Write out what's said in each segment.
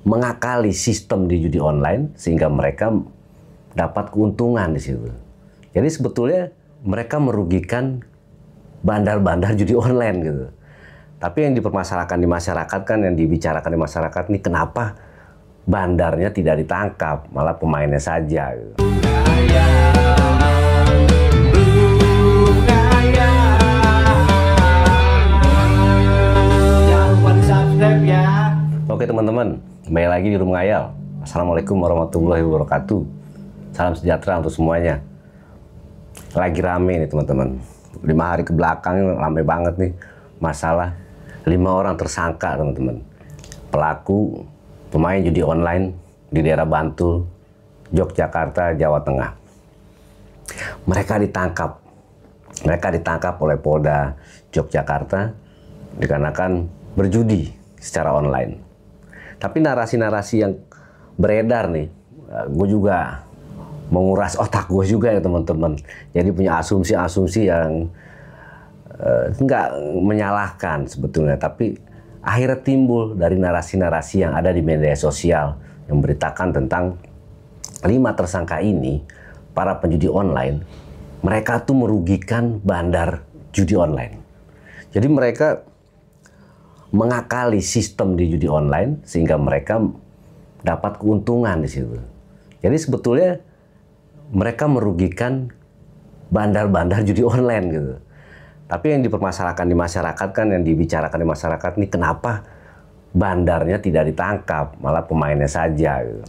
mengakali sistem di judi online sehingga mereka dapat keuntungan di situ. Jadi sebetulnya mereka merugikan bandar-bandar judi online gitu. Tapi yang dipermasalahkan di masyarakat kan, yang dibicarakan di masyarakat ini kenapa bandarnya tidak ditangkap, malah pemainnya saja gitu. Jangan lupa di-subscribe ya. Oke teman-teman, kembali lagi di Rumah Ngayal. Assalamualaikum warahmatullahi wabarakatuh. Salam sejahtera untuk semuanya. Lagi rame nih teman-teman. 5 hari ke belakang ini rame banget nih masalah 5 orang tersangka teman-teman. Pelaku pemain judi online di daerah Bantul, Yogyakarta, Jawa Tengah. Mereka ditangkap oleh Polda Yogyakarta dikarenakan berjudi secara online. Tapi narasi-narasi yang beredar nih, gue juga menguras otak gue juga ya teman-teman. Jadi punya asumsi-asumsi yang nggak menyalahkan sebetulnya, tapi akhirnya timbul dari narasi-narasi yang ada di media sosial yang memberitakan tentang 5 tersangka ini, para penjudi online, mereka tuh merugikan bandar judi online. Jadi mereka mengakali sistem di judi online sehingga mereka dapat keuntungan di situ. Jadi sebetulnya mereka merugikan bandar-bandar judi online gitu. Tapi yang dipermasalahkan di masyarakat kan, yang dibicarakan di masyarakat ini kenapa bandarnya tidak ditangkap, malah pemainnya saja gitu.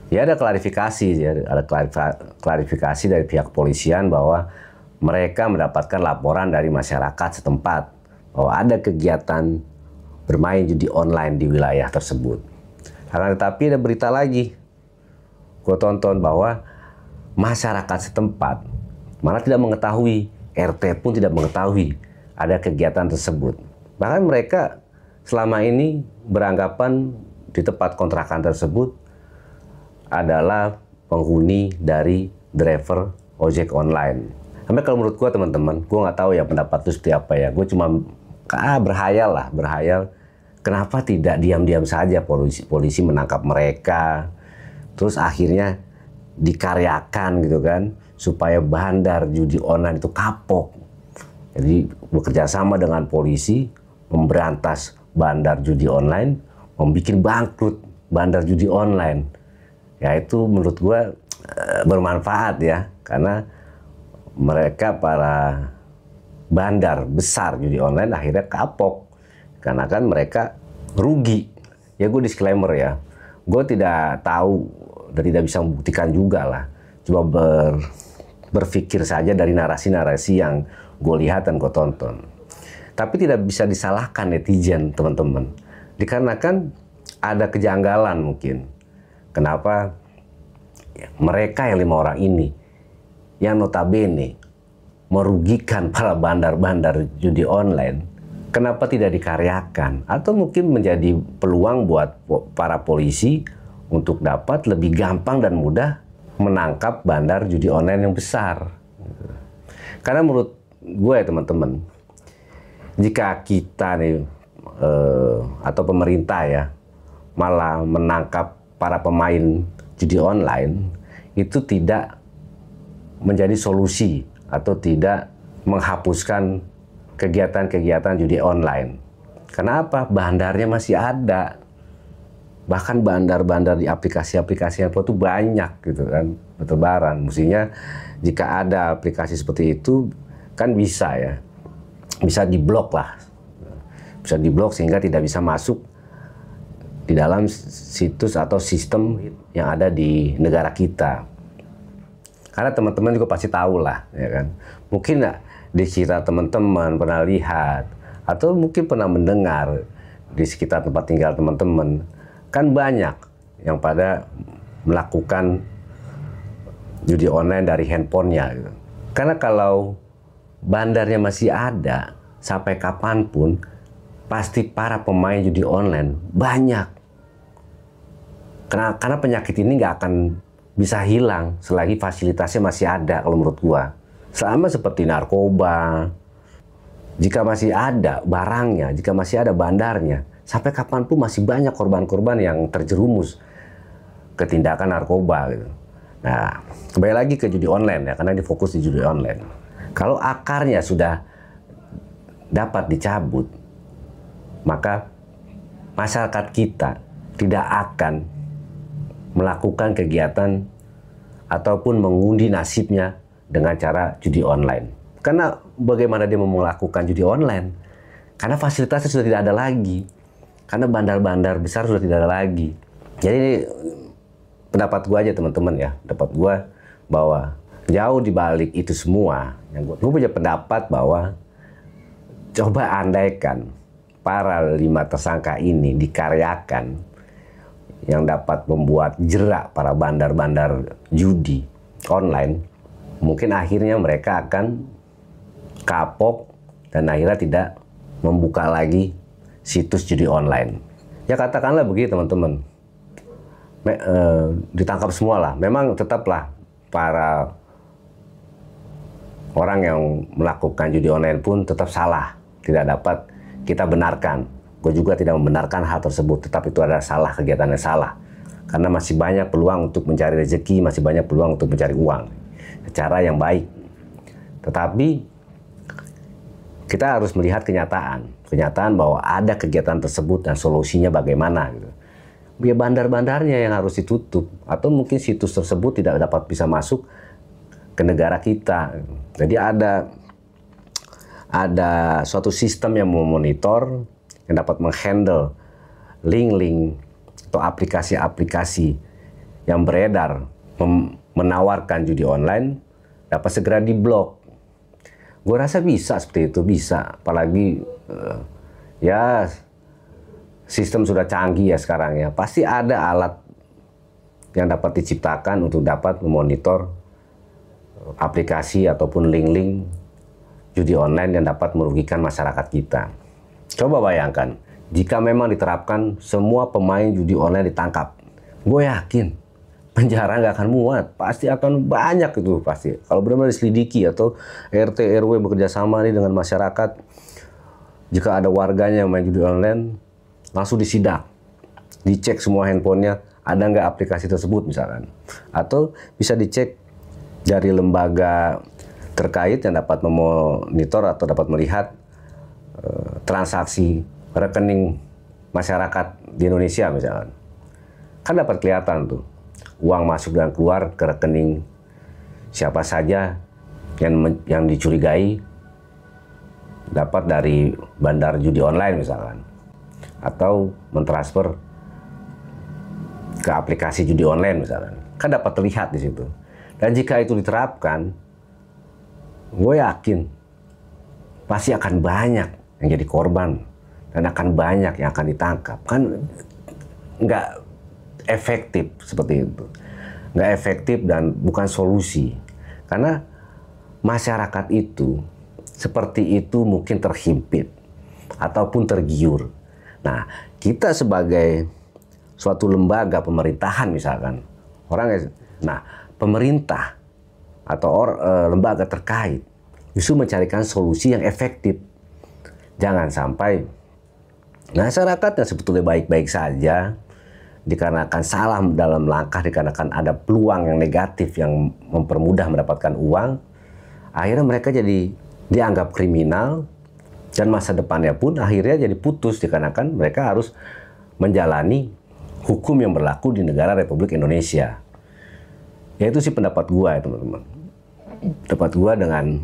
Ya ada klarifikasi, ada klarifikasi dari pihak kepolisian bahwa mereka mendapatkan laporan dari masyarakat setempat bahwa ada kegiatan bermain judi online di wilayah tersebut. Akan tetapi ada berita lagi, gue tonton bahwa masyarakat setempat malah tidak mengetahui, RT pun tidak mengetahui ada kegiatan tersebut. Bahkan mereka selama ini beranggapan di tempat kontrakan tersebut adalah penghuni dari driver ojek online. Sampai kalau menurut gue teman-teman, gue nggak tahu ya pendapat itu seperti apa ya. Gue cuma berhayal. Kenapa tidak diam-diam saja polisi menangkap mereka, terus akhirnya dikaryakan gitu kan, supaya bandar judi online itu kapok. Jadi bekerja sama dengan polisi memberantas bandar judi online, membuat bangkrut bandar judi online. Ya itu menurut gue bermanfaat ya, karena mereka para bandar besar judi online akhirnya kapok karena kan mereka rugi. Ya gue disclaimer ya, gue tidak tahu dan tidak bisa membuktikan juga lah. Coba berpikir saja dari narasi-narasi yang gue lihat dan gue tonton. Tapi tidak bisa disalahkan netizen teman-teman, dikarenakan ada kejanggalan mungkin. Kenapa mereka yang 5 orang ini yang notabene merugikan para bandar-bandar judi online, kenapa tidak dikaryakan? Atau mungkin menjadi peluang buat para polisi untuk dapat lebih gampang dan mudah menangkap bandar judi online yang besar. Karena menurut gue ya teman-teman, jika kita nih atau pemerintah ya malah menangkap para pemain judi online, itu tidak menjadi solusi atau tidak menghapuskan kegiatan-kegiatan judi online. Kenapa? Bandarnya masih ada. Bahkan bandar-bandar di aplikasi-aplikasi yang itu banyak gitu kan, bertebaran. Mestinya jika ada aplikasi seperti itu kan bisa ya, bisa diblok lah. Bisa diblok sehingga tidak bisa masuk di dalam situs atau sistem yang ada di negara kita. Karena teman-teman juga pasti tahu lah, ya kan. Mungkin nggak di sekitar teman-teman pernah lihat atau mungkin pernah mendengar di sekitar tempat tinggal teman-teman, kan banyak yang pada melakukan judi online dari handphonenya. Gitu. Karena kalau bandarnya masih ada sampai kapanpun, pasti para pemain judi online banyak. Karena penyakit ini nggak akan bisa hilang selagi fasilitasnya masih ada kalau menurut gua. Sama seperti narkoba, jika masih ada barangnya, jika masih ada bandarnya, sampai kapanpun masih banyak korban-korban yang terjerumus ke tindakan narkoba gitu. Nah, kembali lagi ke judi online ya, karena ini fokus di judi online. Kalau akarnya sudah dapat dicabut, maka masyarakat kita tidak akan melakukan kegiatan ataupun mengundi nasibnya dengan cara judi online. Karena bagaimana dia mau melakukan judi online? Karena fasilitasnya sudah tidak ada lagi. Karena bandar-bandar besar sudah tidak ada lagi. Jadi ini pendapat gue aja teman-teman ya. Pendapat gue bahwa jauh di balik itu semua, yang gue punya pendapat bahwa coba andaikan para 5 tersangka ini dikaryakan yang dapat membuat jerak para bandar-bandar judi online, mungkin akhirnya mereka akan kapok dan akhirnya tidak membuka lagi situs judi online. Ya katakanlah begitu teman-teman, ditangkap semua lah. Memang tetaplah para orang yang melakukan judi online pun tetap salah, tidak dapat kita benarkan. Gue juga tidak membenarkan hal tersebut, tetap itu adalah salah, kegiatan yang salah. Karena masih banyak peluang untuk mencari rezeki, masih banyak peluang untuk mencari uang secara yang baik. Tetapi kita harus melihat kenyataan bahwa ada kegiatan tersebut dan solusinya bagaimana gitu. Ya bandar-bandarnya yang harus ditutup, atau mungkin situs tersebut tidak dapat bisa masuk ke negara kita. Jadi ada suatu sistem yang memonitor, yang dapat menghandle link-link atau aplikasi-aplikasi yang beredar menawarkan judi online dapat segera diblok. Gue rasa bisa seperti itu, bisa. Apalagi ya sistem sudah canggih ya sekarang ya. Pasti ada alat yang dapat diciptakan untuk dapat memonitor aplikasi ataupun link-link judi online yang dapat merugikan masyarakat kita. Coba bayangkan, jika memang diterapkan semua pemain judi online ditangkap. Gue yakin penjara nggak akan muat, pasti akan banyak itu pasti. Kalau benar-benar diselidiki atau RT RW bekerja sama nih dengan masyarakat, jika ada warganya yang main judi online, langsung disidak, dicek semua handphonenya, ada nggak aplikasi tersebut misalkan, atau bisa dicek dari lembaga terkait yang dapat memonitor atau dapat melihat transaksi rekening masyarakat di Indonesia misalkan, kan dapat kelihatan tuh uang masuk dan keluar ke rekening siapa saja yang dicurigai dapat dari bandar judi online misalkan, atau mentransfer ke aplikasi judi online misalkan, kan dapat terlihat di situ. Dan jika itu diterapkan, gue yakin pasti akan banyak yang jadi korban dan akan banyak yang akan ditangkap. Kan nggak efektif seperti itu, nggak efektif dan bukan solusi, karena masyarakat itu seperti itu mungkin terhimpit ataupun tergiur. Nah, kita sebagai suatu lembaga pemerintahan misalkan, pemerintah atau lembaga terkait justru mencarikan solusi yang efektif. Jangan sampai masyarakat yang sebetulnya baik-baik saja, dikarenakan salah dalam langkah, dikarenakan ada peluang yang negatif yang mempermudah mendapatkan uang, akhirnya mereka jadi dianggap kriminal, dan masa depannya pun akhirnya jadi putus, dikarenakan mereka harus menjalani hukum yang berlaku di negara Republik Indonesia. Ya itu sih pendapat gua ya teman-teman. Pendapat gua dengan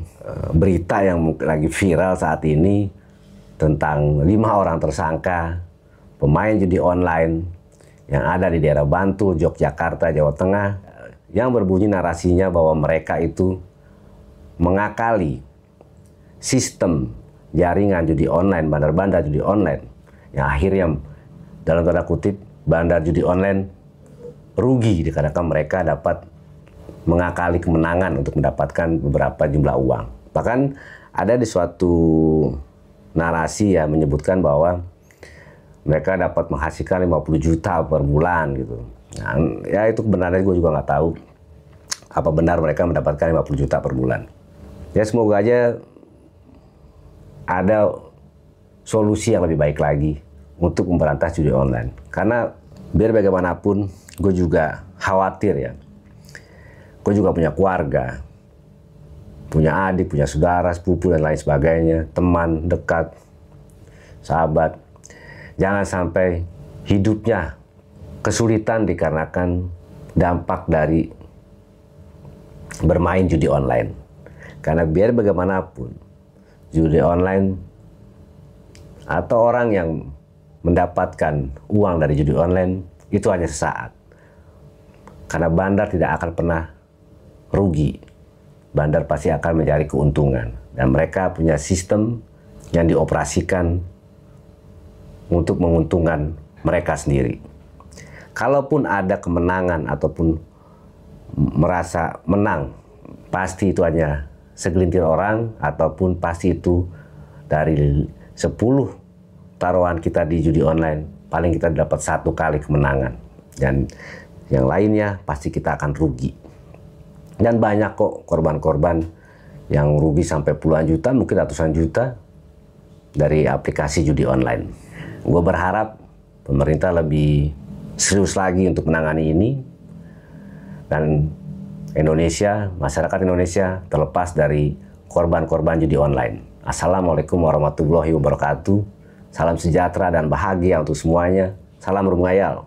berita yang lagi viral saat ini tentang 5 orang tersangka pemain judi online yang ada di daerah Bantul, Yogyakarta, Jawa Tengah, yang berbunyi narasinya bahwa mereka itu mengakali sistem jaringan judi online, bandar-bandar judi online, yang akhirnya dalam tanda kutip bandar judi online rugi dikarenakan mereka dapat mengakali kemenangan untuk mendapatkan beberapa jumlah uang. Bahkan ada di suatu narasi ya menyebutkan bahwa mereka dapat menghasilkan 50 juta per bulan gitu. Nah, ya itu kebenarannya gue juga nggak tahu apa benar mereka mendapatkan 50 juta per bulan. Ya semoga aja ada solusi yang lebih baik lagi untuk memberantas judi online. Karena biar bagaimanapun gue juga khawatir ya. Gue juga punya keluarga, punya adik, punya saudara, sepupu dan lain sebagainya, teman dekat, sahabat. Jangan sampai hidupnya kesulitan dikarenakan dampak dari bermain judi online. Karena biar bagaimanapun judi online atau orang yang mendapatkan uang dari judi online itu hanya sesaat. Karena bandar tidak akan pernah rugi. Bandar pasti akan mencari keuntungan. Dan mereka punya sistem yang dioperasikan untuk menguntungkan mereka sendiri. Kalaupun ada kemenangan ataupun merasa menang, pasti itu hanya segelintir orang ataupun pasti itu dari 10 taruhan kita di judi online, paling kita dapat 1 kali kemenangan. Dan yang lainnya pasti kita akan rugi. Dan banyak kok korban-korban yang rugi sampai puluhan juta, mungkin ratusan juta dari aplikasi judi online. Gue berharap pemerintah lebih serius lagi untuk menangani ini. Dan Indonesia, masyarakat Indonesia terlepas dari korban-korban judi online. Assalamualaikum warahmatullahi wabarakatuh. Salam sejahtera dan bahagia untuk semuanya. Salam Rumngayal.